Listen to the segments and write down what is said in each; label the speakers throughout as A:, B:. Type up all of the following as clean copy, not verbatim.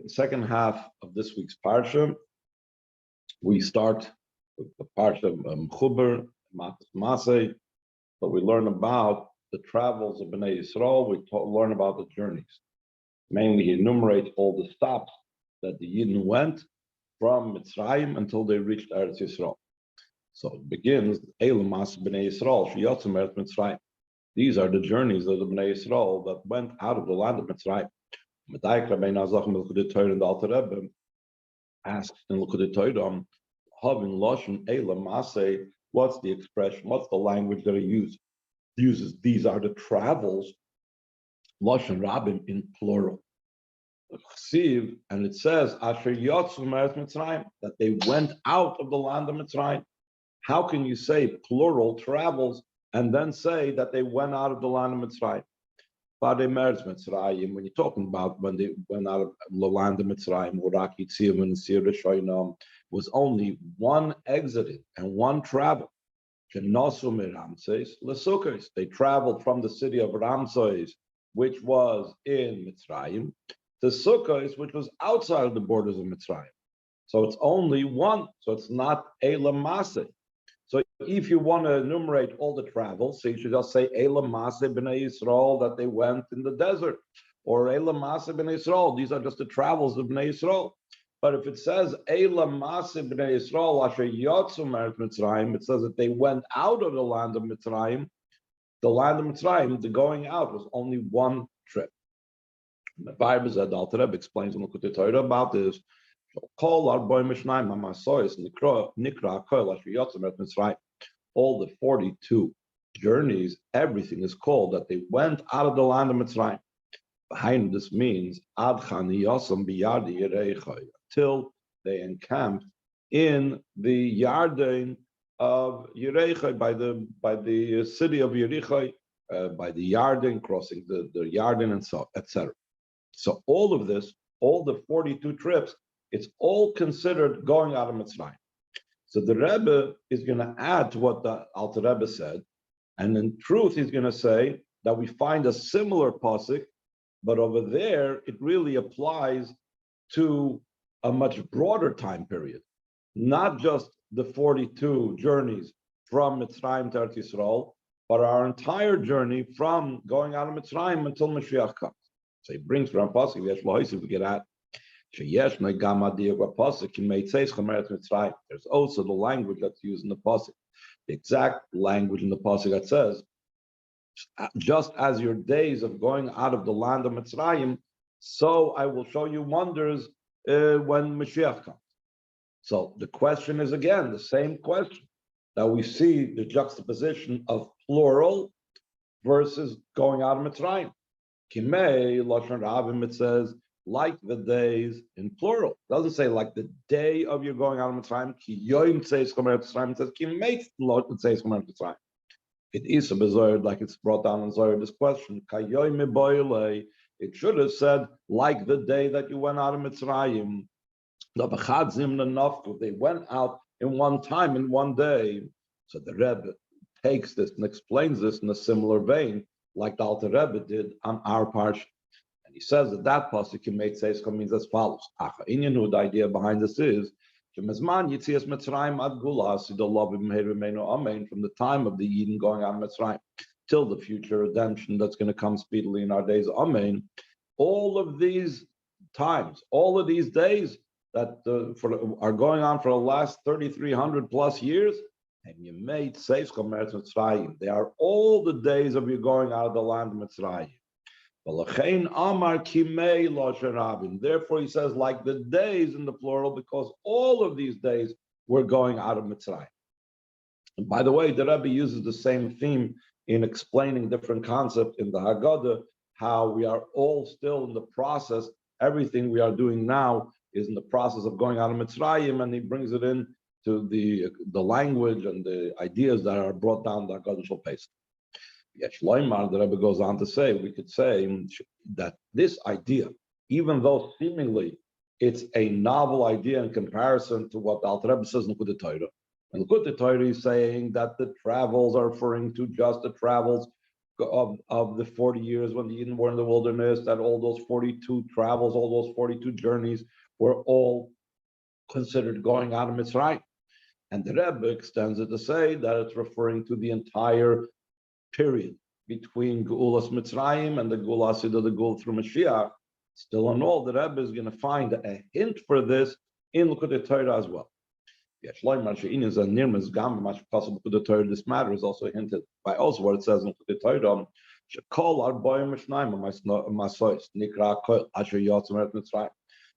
A: Second half of this week's parsha, we start with the parsha of Chuber, Mas'ei, but we learn about the travels of Bnei Yisrael. We learn about the journeys. Mainly, he enumerates all the stops that the Yidden went from Mitzrayim until they reached Eretz Yisrael. So it begins, Eila Mas Bnei Yisrael, Sheyotzim Eretz Mitzrayim. These are the journeys of the Bnei Yisrael that went out of the land of Mitzrayim. Medayik Rabbeinu Azach Melchudei Torah and the Alter Rebbe asked in Melchudei Torah, Havin Lashon Eila Mas'ei, what's the expression, what's the language that he uses? These are the travels, Lashon Rabim in plural. And it says, Asher Yotzum Eretz Mitzrayim, that they went out of the land of Mitzrayim. How can you say plural travels and then say that they went out of the land of Mitzrayim? When you're talking about when they went out of the land of Mitzrayim, was only one exiting and one travel. They traveled from the city of Ramses, which was in Mitzrayim, to Sukkot, which was outside of the borders of Mitzrayim. So it's only one. So it's not Eila Mas'ei. So if you want to enumerate all the travels, so you should just say Eila Mas'ei B'nai Yisrael, that they went in the desert, or Eila Mas'ei B'nai Yisrael, these are just the travels of B'nai Yisrael. But if it says Eila Mas'ei B'nai Yisrael Asher Yotzum Eretz Mitzrayim, it says that they went out of the land of Mitzrayim. The land of Mitzrayim, the going out was only one trip. The Bible said, the Alter Rebbe explains in the Torah about this. All the 42 journeys, everything is called that they went out of the land of Mitzrayim. Behind this means till they encamped in the Yarden of Yericho, by the city of Yericho, by the Yarden, crossing the Yarden, and so etc. So all of this, all the 42 trips, it's all considered going out of Mitzrayim. So the Rebbe is going to add to what the Alter Rebbe said, and in truth, he's going to say that we find a similar pasuk, but over there, it really applies to a much broader time period, not just the 42 journeys from Mitzrayim to Eretz Yisrael, but our entire journey from going out of Mitzrayim until Mashiach comes. So he brings from pasuk, we get at. There's also the language that's used in the pasuk, the exact language in the pasuk that says, just as your days of going out of the land of Mitzrayim, so I will show you wonders when Mashiach comes. So the question is again the same question, that we see the juxtaposition of plural versus going out of Mitzrayim. Kimei Lashon Rabim, it says, like the days in plural. It doesn't say like the day of your going out of Mitzrayim. Ki yoim tzeis chomer Mitzrayim. It says ki meit tzeis chomer Mitzrayim. It is a bizarre, like it's brought down in Zohar, this question. Ka yoim boilei. It should have said like the day that you went out of Mitzrayim. They went out in one time, in one day. So the Rebbe takes this and explains this in a similar vein, like the Alter Rebbe did on our parsha. And he says that pasuk in Meitzeis means as follows. The idea behind this is from the time of the Eden going out of Mitzrayim till the future redemption that's going to come speedily in our days. Amen. All of these times, all of these days that are going on for the last 3,300 plus years, and you made safe Mitzrayim. They are all the days of you going out of the land of Mitzrayim. Therefore, he says, like the days in the plural, because all of these days were going out of Mitzrayim. And by the way, the Rebbe uses the same theme in explaining different concepts in the Haggadah, how we are all still in the process. Everything we are doing now is in the process of going out of Mitzrayim, and he brings it in to the language and the ideas that are brought down the Haggadah Shel Pesach. The Rebbe goes on to say, we could say that this idea, even though seemingly it's a novel idea in comparison to what the Alter Rebbe says in the Torah, and the Torah is saying that the travels are referring to just the travels of the 40 years when the Eden were in the wilderness, that all those 42 travels, all those 42 journeys were all considered going out of Mitzrayim. And the Rebbe extends it to say that it's referring to the entire period between Geulas Mitzrayim and the Geulah Siddha, the Geulah through Mashiach. Still in all, the Rebbe is going to find a hint for this in Likutei Torah as well. This matter is also hinted by also what it says in Likutei Torah.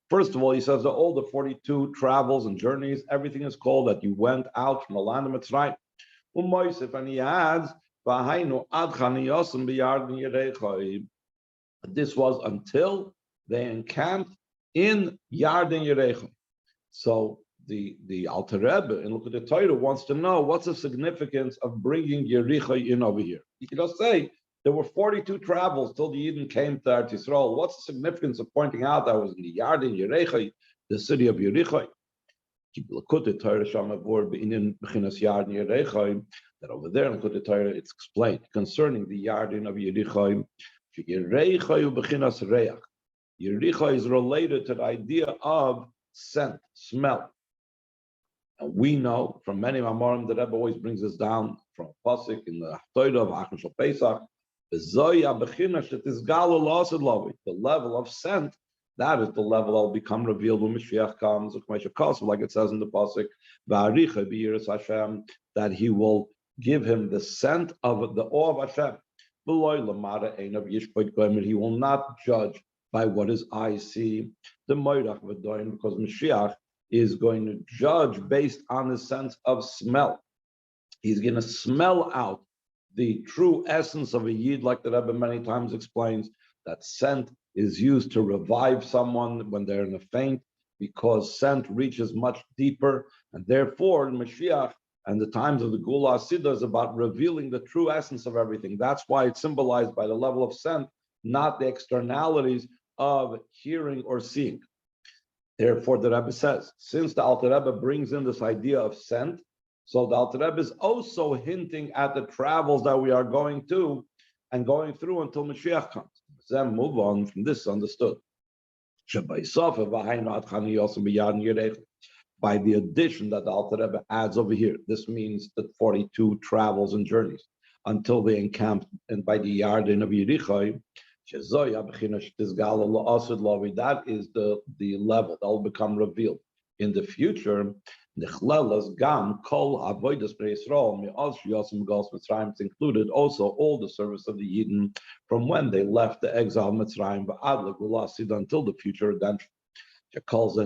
A: First of all, he says that all the 42 travels and journeys, everything is called that you went out from the land of Mitzrayim. And he adds, this was until they encamped in Yarden Yerechai. So the Alter Rebbe in Likutei Torah wants to know what's the significance of bringing Yerichai in over here. You can just say there were 42 travels till the Eden came to Eretz Yisrael. What's the significance of pointing out that was in the Yarden Yerechai, the city of Yerichai? Likutei Torah Shama Vor Beinin Bechinas Yarden Yerechai. That over there in Likutei Torah it's explained concerning the Yarden of Yerichai. Yerechai Bechinas Reach. Yerichai is related to the idea of scent, smell. And we know from many Mamorim, the Rebbe always brings us down from Pasuk in the Torah of Achim Shal Pesach. The level of scent, that is the level that will become revealed when Mashiach comes, like it says in the Pasuk, that he will give him the scent of the awe of Hashem. He will not judge by what his eyes see, because Mashiach is going to judge based on the sense of smell. He's going to smell out the true essence of a Yid, like the Rebbe many times explains, that scent is used to revive someone when they're in a faint, because scent reaches much deeper, and therefore Mashiach and the times of the Geulah Siddha is about revealing the true essence of everything. That's why it's symbolized by the level of scent, not the externalities of hearing or seeing. Therefore, the Rebbe says, since the Alter Rebbe brings in this idea of scent, so the Alter Rebbe is also hinting at the travels that we are going to and going through until Mashiach comes. Then move on from this understood. By the addition that the Alter Rebbe adds over here, this means that 42 travels and journeys until they encamped and by the Yarden of Yerichai. That is the level that will become revealed in the future. It's included also all the service of the Yidden from when they left the exile of Mitzrayim until the future redemption. All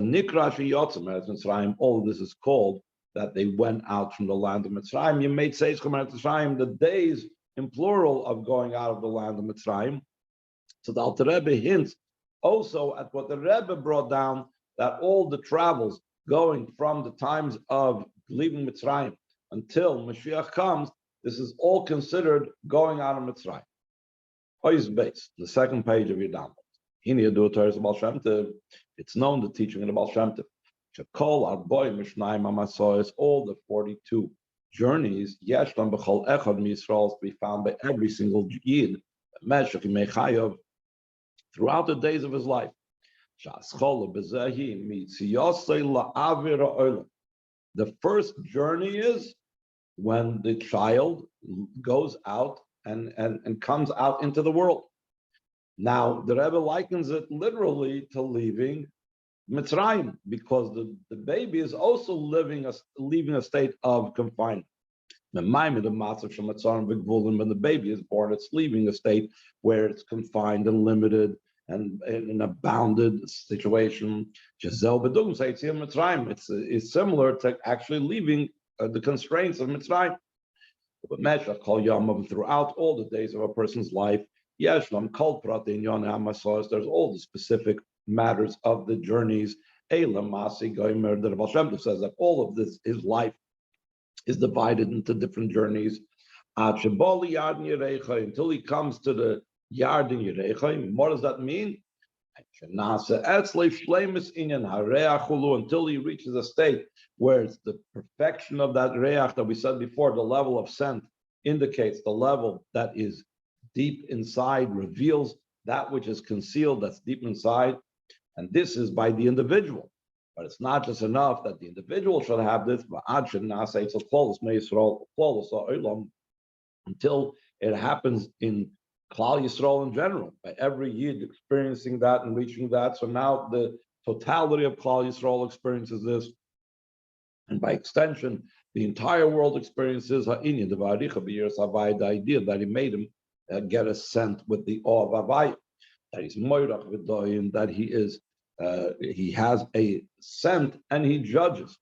A: of this is called that they went out from the land of Mitzrayim. You made the days in plural of going out of the land of Mitzrayim. So the Alter Rebbe hints also at what the Rebbe brought down, that all the travels going from the times of leaving Mitzrayim until Mashiach comes, this is all considered going out of Mitzrayim. Ois base, the second page of your download. It's known, the teaching of the Baal Shem Tov. All the 42 journeys, to be found by every single Yid, throughout the days of his life. The first journey is when the child goes out and comes out into the world. Now, the Rebbe likens it literally to leaving Mitzrayim, because the baby is also leaving a state of confinement. When the baby is born, it's leaving a state where it's confined and limited and in a bounded situation. It's similar to actually leaving the constraints of Mitzrayim. Throughout all the days of a person's life, there's all the specific matters of the journeys. The Baal Shem Tov says that all of this, his life, is divided into different journeys until he comes to the Yarden Yerechai. What does that mean? Until he reaches a state where it's the perfection of that reach that we said before. The level of scent indicates the level that is deep inside, reveals that which is concealed, that's deep inside. And this is by the individual. But it's not just enough that the individual should have this, until it happens in Klal Yisrael in general, by every Yid experiencing that and reaching that. So now the totality of Klal Yisrael experiences this. And by extension, the entire world experiences the idea that he made him get a scent with the awe of Havaya, that he's moirach v'doyin, that he has a scent and he judges.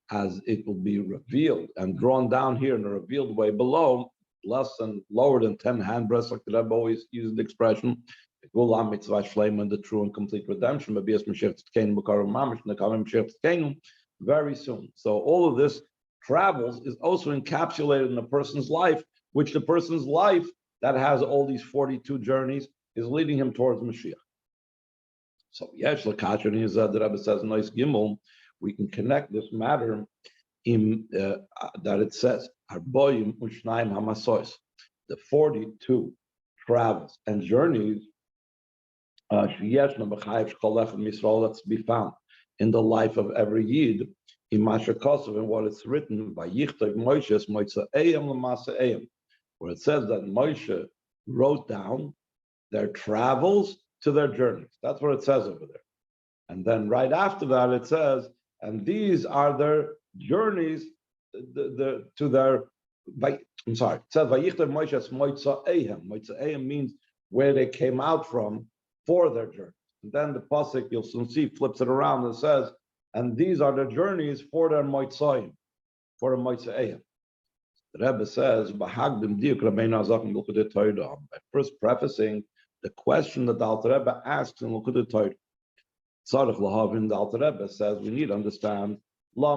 A: As it will be revealed and drawn down here in a revealed way below, lower than 10 handbreadths, like the Rebbe always uses the expression, Geulah mitzvah shleima, the true and complete redemption, very soon. So all of this travels is also encapsulated in a person's life, which the person's life that has all these 42 journeys is leading him towards Mashiach. So Yesh L'Kasher, the Rebbe says, nice Gimel, we can connect this matter in that it says, Arboim Ushnaim Hamasois, the 42 travels and journeys that's to be found in the life of every Yid, in Masha Kosov, and what it's written by Yichtav Moshe, where it says that Moshe wrote down their travels to their journeys. That's what it says over there. And then right after that, it says, and these are their journeys it says Vayichtav Moshe Moitzaehem. Moitzaehem means where they came out from for their journey. And then the pasuk, you'll soon see, flips it around and says, and these are the journeys for their Moitzayim, for the Moitzaehem. The Rebbe says, by first prefacing the question that the Alter Rebbe asks in Likkutei Torah. The Alter Rebbe says we need to understand why,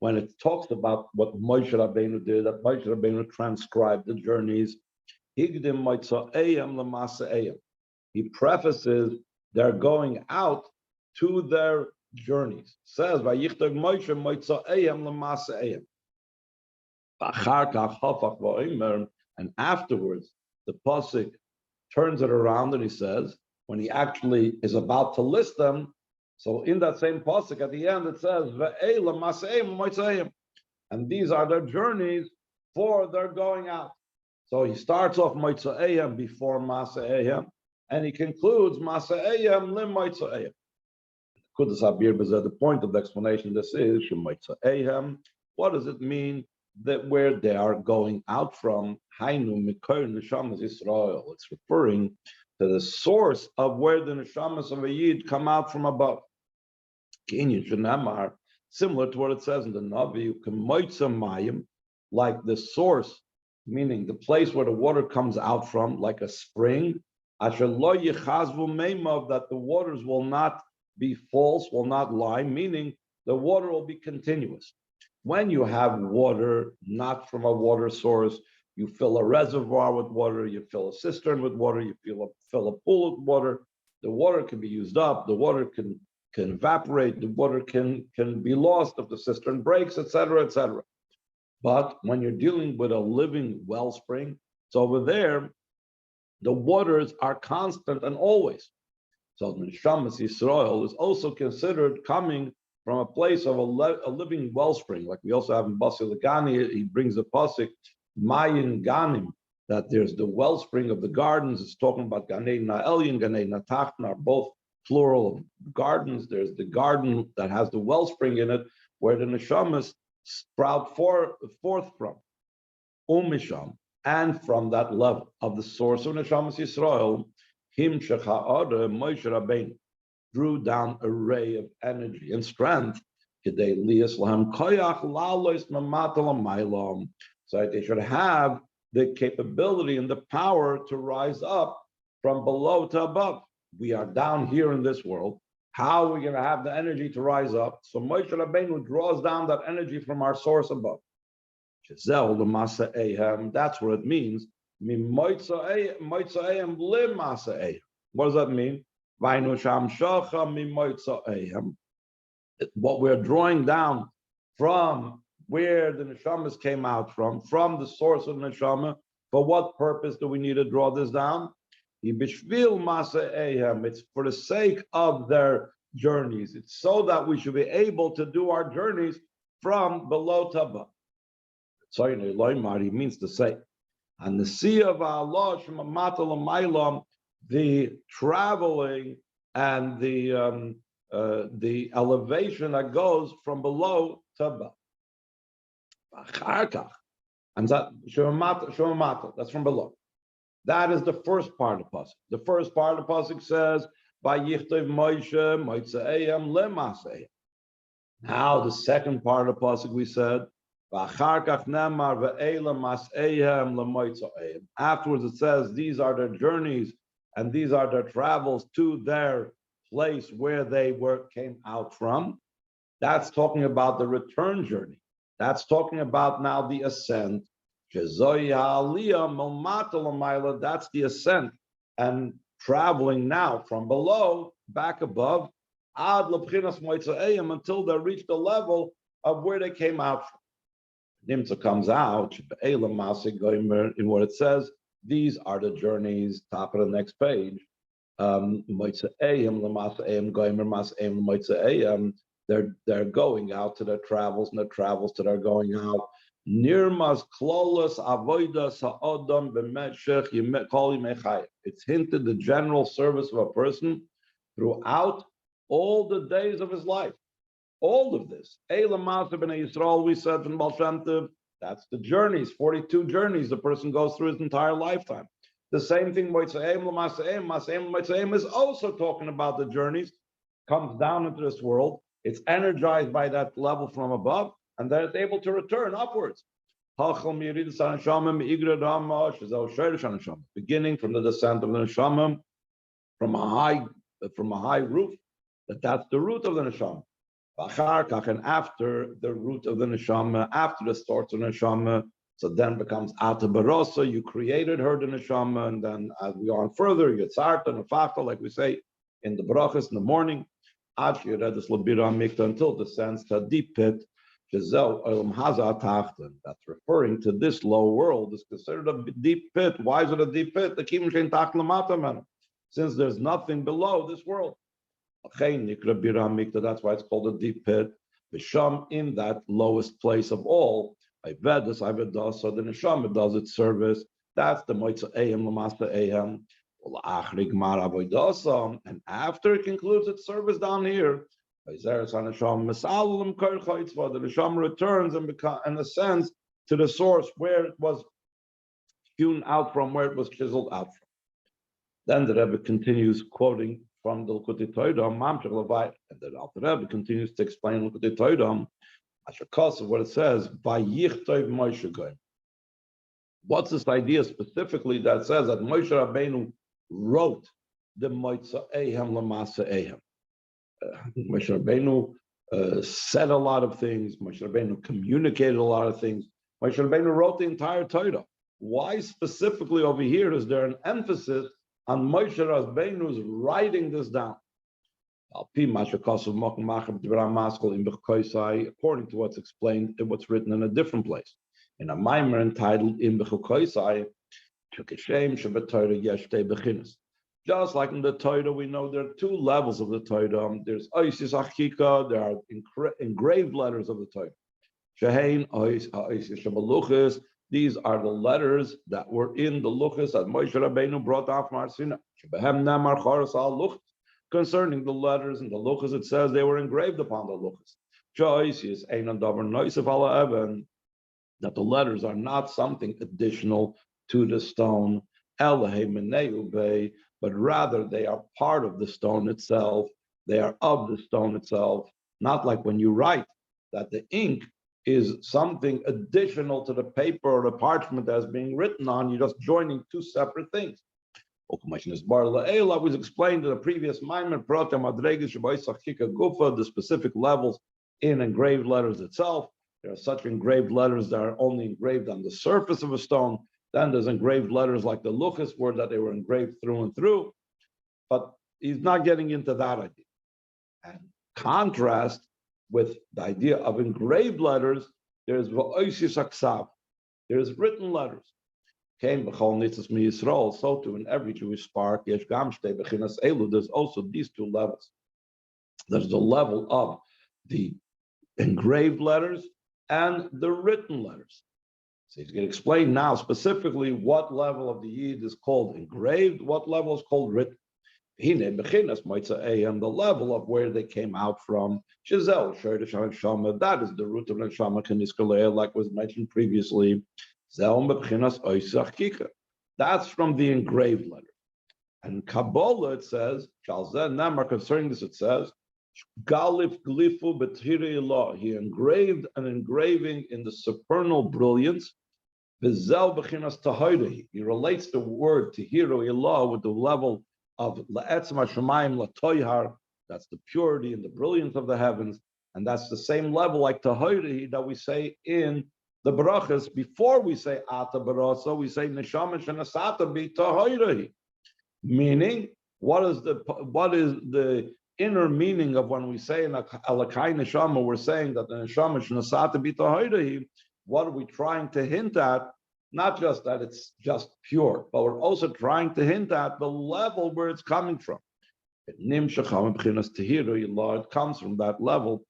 A: when it talks about what Moshe Rabbeinu did, that Moshe Rabbeinu transcribed the journeys, he prefaces their going out to their journeys. It says, and afterwards, the pasuk turns it around and he says, when he actually is about to list them, so in that same pasuk at the end it says, and these are their journeys for their going out. So he starts off Moitzaeyam before Masa'eyam, and he concludes Masa'eyam lim Moitzaeyam. The point of the explanation of this is Moitzaeyam. What does it mean that where they are going out from? Hainu Mikor Neshamas Yisrael. It's referring to the source of where the Neshamas of a Yid come out from above. Similar to what it says in the Navi, like the source, meaning the place where the water comes out from, like a spring, that the waters will not be false, will not lie, meaning the water will be continuous. When you have water not from a water source, you fill a reservoir with water, you fill a cistern with water, you fill a pool with water, the water can be used up, the water can evaporate, the water can be lost if the cistern breaks, etc., etc. But when you're dealing with a living wellspring, so over there, the waters are constant and always. So the Neshamas Yisrael is also considered coming from a place of a living wellspring. Like we also have in Basi Lagani, he brings the pasuk, Mayin Ganim, that there's the wellspring of the gardens. It's talking about Ganei Na'elyin, Ganei Natachna, are both plural of gardens. There's the garden that has the wellspring in it, where the Neshamas sprout forth from. Umisham, and from that level of the source of Neshamas Yisrael, Him Shecha'ada Moshe Rabbeinu drew down a ray of energy and strength, so that they should have the capability and the power to rise up from below to above. We are down here in this world. How are we going to have the energy to rise up? So Moshe Rabbeinu draws down that energy from our source above. That's what it means. What does that mean? What we're drawing down from where the neshamas came out from the source of neshama. For what purpose do we need to draw this down? It's for the sake of their journeys. It's so that we should be able to do our journeys from below to above. So he means to say, and the sea of Allah, the traveling and the elevation that goes from below to above. And that that's from below. That is the first part of the pasuk. The first part of the pasuk says, "Vayichtav Moshe Mitzrayim leMasei." Now the second part of the pasuk we said, "V'achar kach nemar ve'ela Maseihem leMitzrayim." Afterwards it says, "These are their journeys and these are their travels to their place where they came out from." That's talking about the return journey. That's talking about now the ascent. That's the ascent and traveling now from below back above until they reach the level of where they came out from. Nimtza comes out in what it says. These are the journeys. Top of the next page. They're going out to their travels, and the travels that are going out. It's hinted the general service of a person throughout all the days of his life. All of this. We said from Baal Shem Tov, that's the journeys, 42 journeys the person goes through his entire lifetime. The same thing, is also talking about the journeys, comes down into this world. It's energized by that level from above, and then it's able to return upwards. Beginning from the descent of the neshama, from a high roof, that's the root of the neshama. And after the root of the neshama, after the start of the neshama, so then becomes Ata Barosa, you created her, the neshama, and then as we go on further, you get Sarta and Fachta, like we say in the brachas in the morning, until it descends to a deep pit. That's referring to this low world. It's considered a deep pit. Why is it a deep pit? Since there's nothing below this world. That's why it's called a deep pit. In that lowest place of all, so the neshama does its service. That's the Mitzrayim leMasei. And after it concludes its service down here, the neshama returns and ascends to the source where it was hewn out from, where it was chiseled out from. Then the Rebbe continues quoting from the Likutei Torah, and the Alter Rebbe continues to explain Likutei Torah, because of what it says, Vayichtav Moshe Goyim. What's this idea specifically that says that Moshe Rabbeinu wrote the Mitzrayim leMasei? Moshe Rabbeinu said a lot of things. Moshe Rabbeinu communicated a lot of things. Moshe Rabbeinu wrote the entire Torah. Why specifically over here is there an emphasis on Moshe Rabbeinu's writing this down? According to what's explained, what's written in a different place, in a mimer entitled "Im B'chukoisai." Just like in the Torah, we know there are two levels of the Torah. There's Oisis Achika, there are engraved letters of the Torah. Shehein Oisis Shabaluchis. These are the letters that were in the Luchas that Moshe Rabbeinu brought down from Har Sinai. Shebehem Namar Choros Al Luchas. Concerning the letters and the Luchas, it says they were engraved upon the Luchas. Oisis Einan Davar Noisef Ala Eben. That the letters are not something additional to the stone. Elahei Meneu Bei. But rather they are part of the stone itself. They are of the stone itself. Not like when you write that the ink is something additional to the paper or the parchment that's being written on. You're just joining two separate things. Was explained in the previous mimer, the specific levels in engraved letters itself. There are such engraved letters that are only engraved on the surface of a stone. Then there's engraved letters like the Luchas were that they were engraved through and through. But he's not getting into that idea. And contrast with the idea of engraved letters There's v'oisis aksav. There's written letters. Came b'chol nitzas mi Yisrael. So too in every Jewish spark, yesh gam shtei bechinas elu. There's also these two levels. There's the level of the engraved letters and the written letters. So he's going to explain now specifically what level of the Yid is called engraved, what level is called written. The level of where they came out from. That is the root of Neshama, like was mentioned previously. That's from the engraved letter. And Kabbalah, it says, concerning this, it says, he engraved an engraving in the supernal brilliance. He relates the word Tihiru Ilah with the level of La'etzem HaShamayim LaToyhar. That's the purity and the brilliance of the heavens. And that's the same level like Tahoyrehi that we say in the Barachas. Before we say Ata Barasa, we say Neshama Shenasata Bi Tahoyrehi. Meaning, what is the inner meaning of when we say in Alakai Neshama, we're saying that the Neshama Shenasata Bi Tahoyrehi. What are we trying to hint at? Not just that it's just pure, but we're also trying to hint at the level where it's coming from. It comes from that level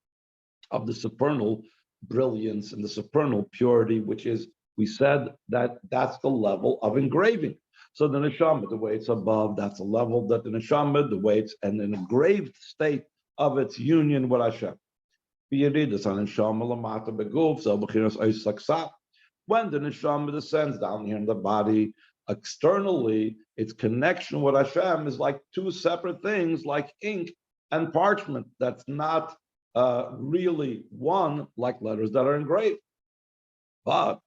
A: of the supernal brilliance and the supernal purity, which is, we said that that's the level of engraving. So the neshama, the way it's above, that's a level that the neshama, the way it's an engraved state of its union with Hashem. When the neshama descends down here in the body, externally, its connection with Hashem is like two separate things, like ink and parchment. That's not really one, like letters that are engraved. But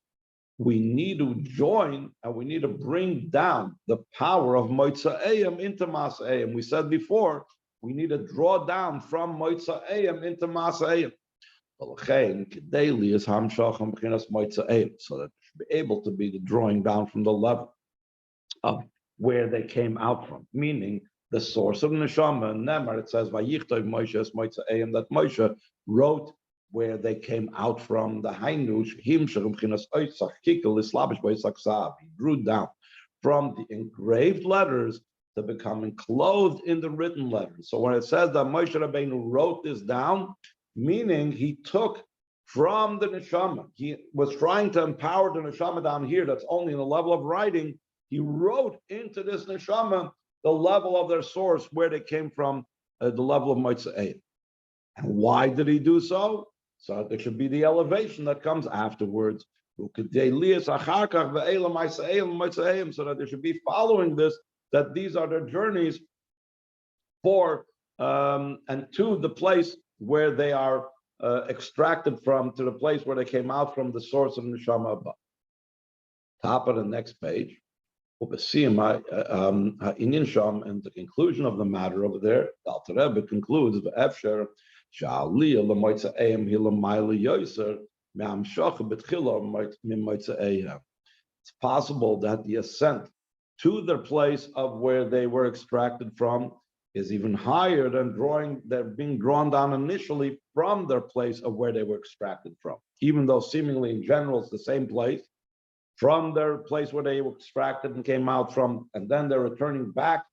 A: we need to join and we need to bring down the power of Mitzrayim into Mas'ayim. We said before, we need to draw down from Mitzrayim into Mas'ayim. So that it should be able to be the drawing down from the level of where they came out from, meaning the source of neshama. And Nemar, it says, "Vayichtov Moshe es Mitzrayim," that Moshe wrote where they came out from. The Hainush him sherimchinas oitzach kikel islabish boitzach sav. He drew down from the engraved letters to becoming clothed in the written letters. So when it says that Moshe Rabbeinu wrote this down, meaning he took from the neshama. He was trying to empower the neshama down here. That's only in the level of writing. He wrote into this neshama the level of their source, where they came from, the level of Mitzrayim. And why did he do so? So there should be the elevation that comes afterwards. So that there should be following this, that these are their journeys for and to the place where they are extracted from, to the place where they came out from, the source of neshama above. Top of the next page. And the conclusion of the matter over there, the Alter Rebbe concludes, it's possible that the ascent to their place of where they were extracted from is even higher than they're being drawn down initially from their place of where they were extracted from. Even though seemingly in general it's the same place, from their place where they were extracted and came out from, and then they're returning back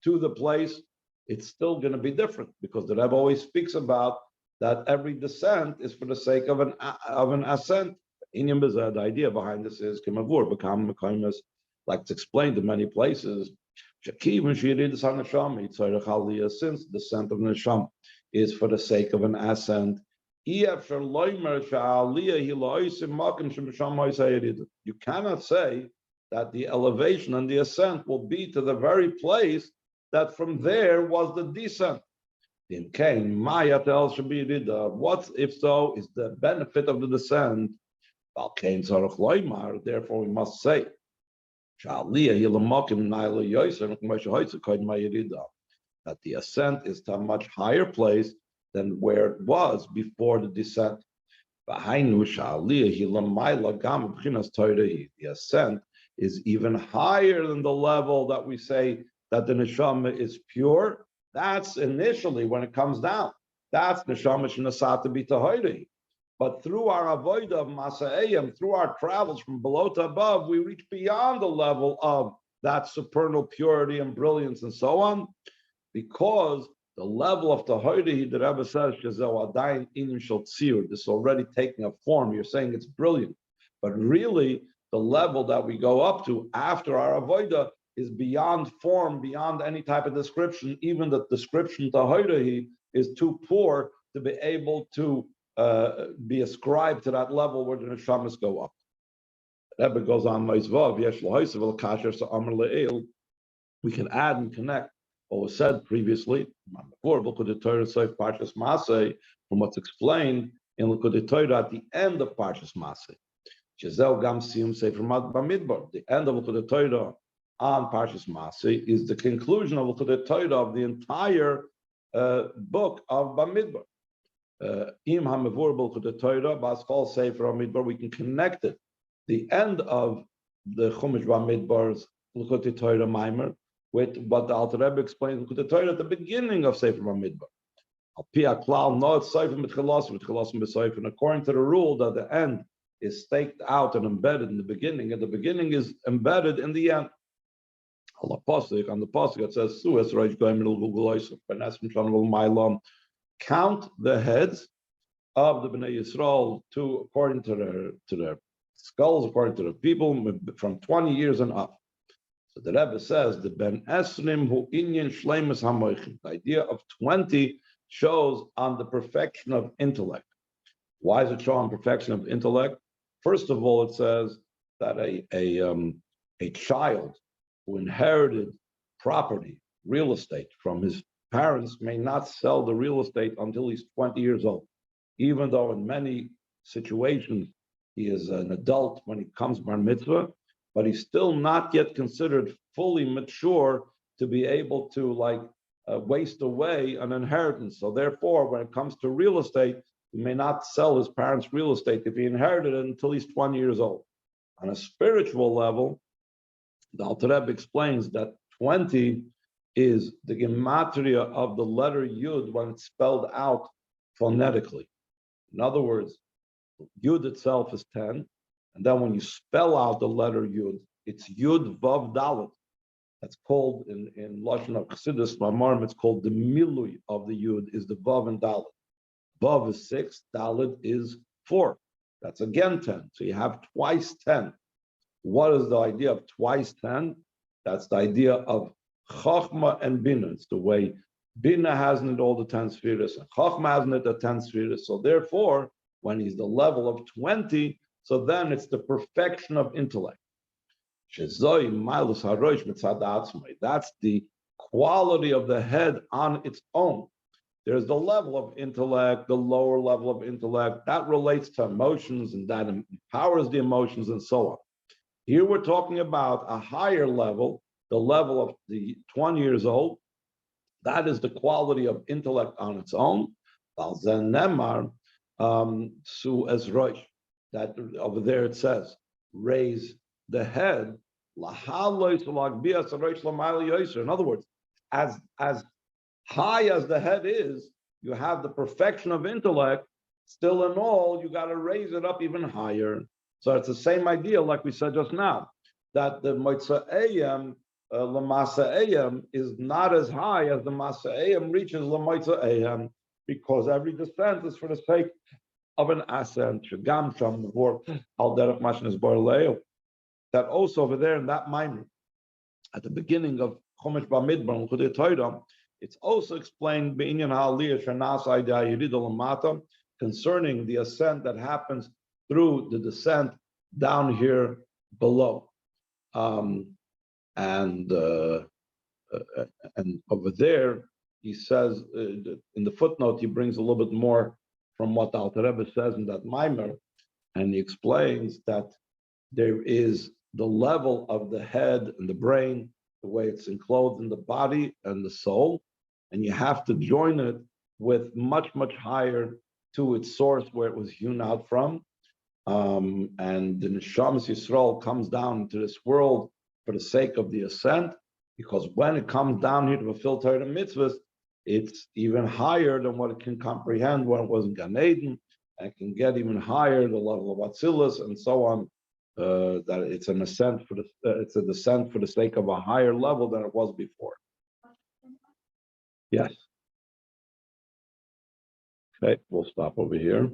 A: to the place, it's still going to be different, because the Rebbe always speaks about that every descent is for the sake of an ascent. The idea behind this is, like it's explained in many places, since the descent of Neshama is for the sake of an ascent, you cannot say that the elevation and the ascent will be to the very place that from there was the descent. What if so is the benefit of the descent? Therefore we must say that the ascent is to a much higher place than where it was before the descent. The ascent is even higher than the level that we say that the neshama is pure. That's initially when it comes down. That's neshama shenasata b'tahoyrehi. But through our avodah of Masa'ayim, through our travels from below to above, we reach beyond the level of that supernal purity and brilliance and so on, because the level of Tahiri, the Rebbe says, this is already taking a form. You're saying it's brilliant. But really, the level that we go up to after our avodah is beyond form, beyond any type of description. Even the description Tahiri is too poor to be able to be ascribed to that level where the neshamas go up. Rebbe goes on, we can add and connect what was said previously from what's explained in Likkutei Torah at the end of Parshas Masay. The end of Likkutei Torah on Parshas Masay is the conclusion of Likkutei Torah of the entire book of Bamidbar. We can connect it, the end of the Chumash Bamidbar's Likkutei Torah Maimer, with what the Alter Rebbe explains in the Torah at the beginning of Sefer Bamidbar. And according to the rule that the end is staked out and embedded in the beginning, and the beginning is embedded in the end. On the pasuk it says, count the heads of the Bnei Yisrael according to their skulls, according to the people, from 20 years and up. So the Rebbe says the Ben Esrim hu inyan shleimus hamoichin. The idea of 20 shows on the perfection of intellect. Why does it show on perfection of intellect? First of all, it says that a child who inherited property, real estate from his parents may not sell the real estate until he's 20 years old, even though in many situations he is an adult when he comes bar mitzvah, but he's still not yet considered fully mature to be able to waste away an inheritance. So therefore, when it comes to real estate, he may not sell his parents' real estate if he inherited it until he's 20 years old. On a spiritual level, the Alter Rebbe explains that 20 is the gematria of the letter Yud when it's spelled out phonetically. In other words, Yud itself is 10, and then when you spell out the letter Yud, it's Yud Vav Dalet. That's called in Lashon of Chassidus Mamarim, it's called the Milui of the Yud, is the Vav and Dalet. Vav is 6, Dalet is 4. That's again 10. So you have twice 10. What is the idea of twice 10? That's the idea of Chachma and Bina. It's the way Bina has in it all the 10 spheres, and Chachma has in it the 10 spheres. So therefore, when he's the level of 20, so then it's the perfection of intellect. That's the quality of the head on its own. There's the level of intellect, the lower level of intellect, that relates to emotions and that empowers the emotions and so on. Here we're talking about a higher level, the level of the 20 years old. That is the quality of intellect on its own. That over there it says, raise the head. In other words, as high as the head is, you have the perfection of intellect. Still in all, you got to raise it up even higher. So it's the same idea, like we said just now, that the Mitzrayim, L'Masa'ayim, is not as high as the Masa'ayim reaches L'Mitzrayim, because every descent is for the sake of an ascent. Shagam Sham before Al Derech Mashnas Barleo. That also over there in that minor, at the beginning of Chumash Bamidbar Likkutei Torah, it's also explained B'inyan Ha'aliyah Shanasa Idea Yirida L'Mata, concerning the ascent that happens through the descent down here below. And over there, he says, in the footnote, he brings a little bit more from what Alter Rebbe says in that Maimer, and he explains that there is the level of the head and the brain, the way it's enclosed in the body and the soul, and you have to join it with much, much higher to its source where it was hewn out from. And the Neshamas Yisrael comes down into this world for the sake of the ascent, because when it comes down here to fulfill Torah mitzvahs, it's even higher than what it can comprehend when it was in Gan Eden. and can get even higher, the level of Atzilus, and so on. That it's an ascent for it's a descent for the sake of a higher level than it was before. Yes. Okay, we'll stop over here.